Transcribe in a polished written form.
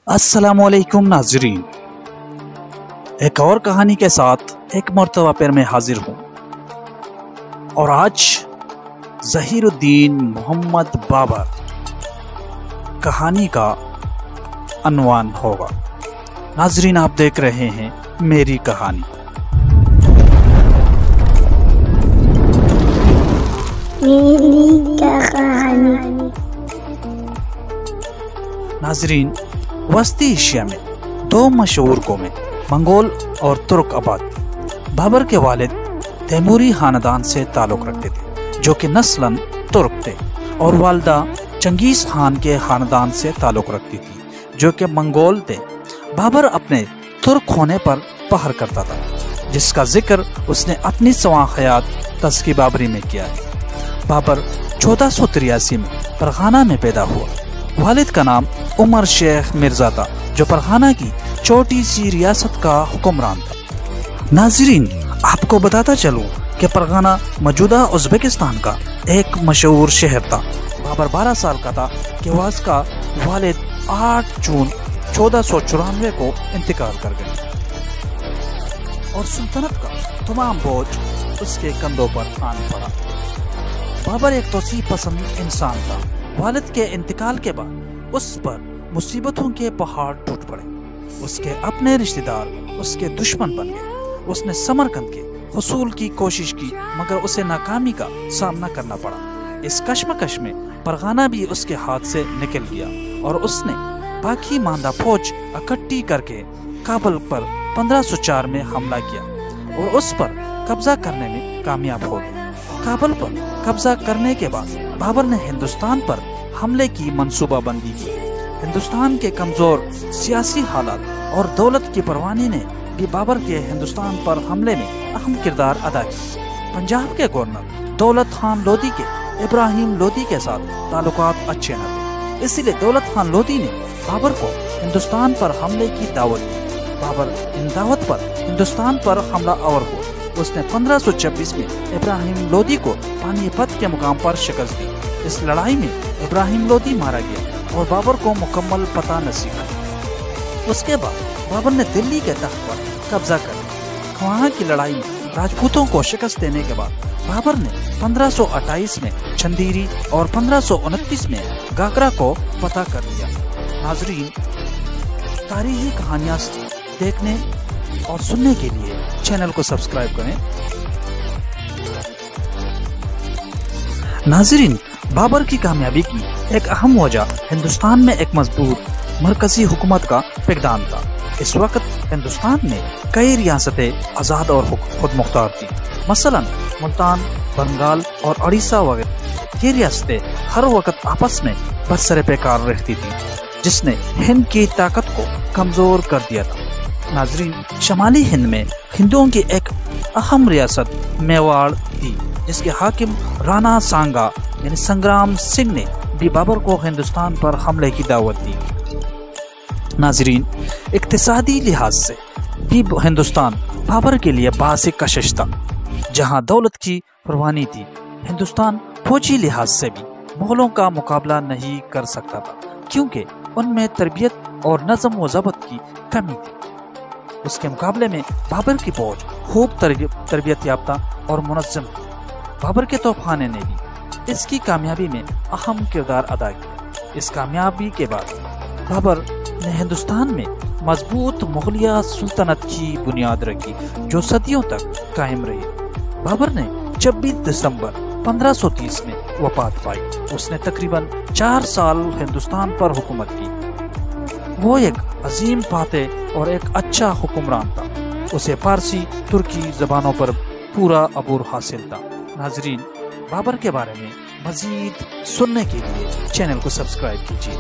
अस्सलामुअलैकुम नाजरीन, एक और कहानी के साथ एक मर्तबा फिर मैं हाजिर हूँ और आज ज़हीरुद्दीन मोहम्मद बाबर कहानी का अनवान होगा। नाजरीन, आप देख रहे हैं मेरी कहानी। नाजरीन, वस्ती एशिया में दो मशहूर कौमें मंगोल और तुर्क आबाद थी। बाबर के वालिद तैमूरी खानदान से ताल्लुक़ रखते थे जो कि नस्लन तुर्क थे, और वालदा चंगेज़ खान के खानदान से ताल्लुक़ रखती थी जो कि मंगोल थे। बाबर अपने तुर्क होने पर फख्र करता था, जिसका जिक्र उसने अपनी सवा हयात तज़किए बाबरी में किया है। बाबर 1483 में फरगाना में पैदा हुआ। वालिद का नाम उमर शेख मिर्जा था, जो फरगाना की छोटी सी रियासत का हुक्मरान था। नाजरीन, आपको बताता चलूं कि फरगाना मौजूदा उज़्बेकिस्तान का एक मशहूर शहर था। बाबर 12 साल का था कि वह उसका वालिद 8 जून 1494 को इंतकाल कर गए और सुल्तनत का तमाम बोझ उसके कंधों पर आन पड़ा। बाबर एक तोसी पसंद इंसान था। वालिद के इंतकाल के बाद उस पर मुसीबतों के पहाड़ टूट पड़े। उसके अपने रिश्तेदार उसके दुश्मन बन गए। उसने समरकंद के हुसूल की कोशिश की, मगर उसे नाकामी का सामना करना पड़ा। इस कश्मकश में फरगाना भी उसके हाथ से निकल गया और उसने बाकी मांदा फौज इकट्ठी करके काबुल पर 1504 में हमला किया और उस पर कब्जा करने में कामयाब हो गया। काबुल पर कब्जा करने के बाद बाबर ने हिंदुस्तान पर हमले की मंसूबाबंदी की। हिंदुस्तान के कमजोर सियासी हालात और दौलत की परवानी ने भी बाबर के हिंदुस्तान पर हमले में अहम किरदार अदा किया। पंजाब के गवर्नर दौलत खान लोधी के इब्राहिम लोधी के साथ ताल्लुकात अच्छे न थे, इसलिए दौलत खान लोधी ने बाबर को हिंदुस्तान पर हमले की दावत दी। बाबर इन दावत पर हिंदुस्तान पर हमला आवर हुआ। उसने 1526 में इब्राहिम लोधी को पानीपत के मुकाम पर शिकस्त दी। इस लड़ाई में इब्राहिम लोधी मारा गया और बाबर को मुकम्मल पता नसीब हुआ। उसके बाद बाबर ने दिल्ली के तख्त पर कब्जा कर लिया। वहाँ की लड़ाई में राजपूतों को शिकस्त देने के बाद बाबर ने 1528 में चंदेरी और 1529 में गागरा को फतह कर लिया। नाजरीन, तारीखी कहानियाँ देखने और सुनने के लिए चैनल को सब्सक्राइब करें। नाजरीन, बाबर की कामयाबी की एक अहम वजह हिंदुस्तान में एक मजबूत मरकजी हुकूमत का फकदान था। इस वक्त हिंदुस्तान में कई रियासतें आज़ाद और खुद मुख्तार थी, मसलन मुल्तान, बंगाल और उड़ीसा वगैरह। ये रियासतें हर वक्त आपस में बरसरे पैकार रहती थी, जिसने हिंद की ताकत को कमजोर कर दिया था। नाजरीन, शमाली हिंद में हिंदुओं की एक अहम रियासत मेवाड़ थी, जिसके हाकिम राणा सांगा यानी संग्राम सिंह ने भी बाबर को हिंदुस्तान पर हमले की दावत दी। नाजरीन, इक्तिसादी लिहाज से भी हिंदुस्तान बाबर के लिए बासे कशिश था। जहां दौलत की परवानी थी, हिंदुस्तान फौजी लिहाज से भी मुगलों का मुकाबला नहीं कर सकता था, क्योंकि उनमें तरबियत और नज़म व ज़ब्त की कमी थी। उसके मुकाबले में बाबर की फौज खूब तरबियत याफ्ता और मुनज़्ज़म थी। बाबर के तोपखाने ने भी इसकी कामयाबी में अहम किरदार अदा किया। इस कामयाबी के बाद बाबर ने हिंदुस्तान में मजबूत मुगलिया सुल्तनत की बुनियाद रखी, जो सदियों तक कायम रही। बाबर ने 26 दिसंबर 1530 में वफात पाई। उसने तकरीबन 4 साल हिंदुस्तान पर हुकूमत की। वो एक अजीम फातेह और एक अच्छा हुक्मरान था। उसे फारसी, तुर्की ज़बानों पर पूरा अबूर हासिल था। नाजरीन, बाबर के बारे में मज़ीद सुनने के लिए चैनल को सब्सक्राइब कीजिए।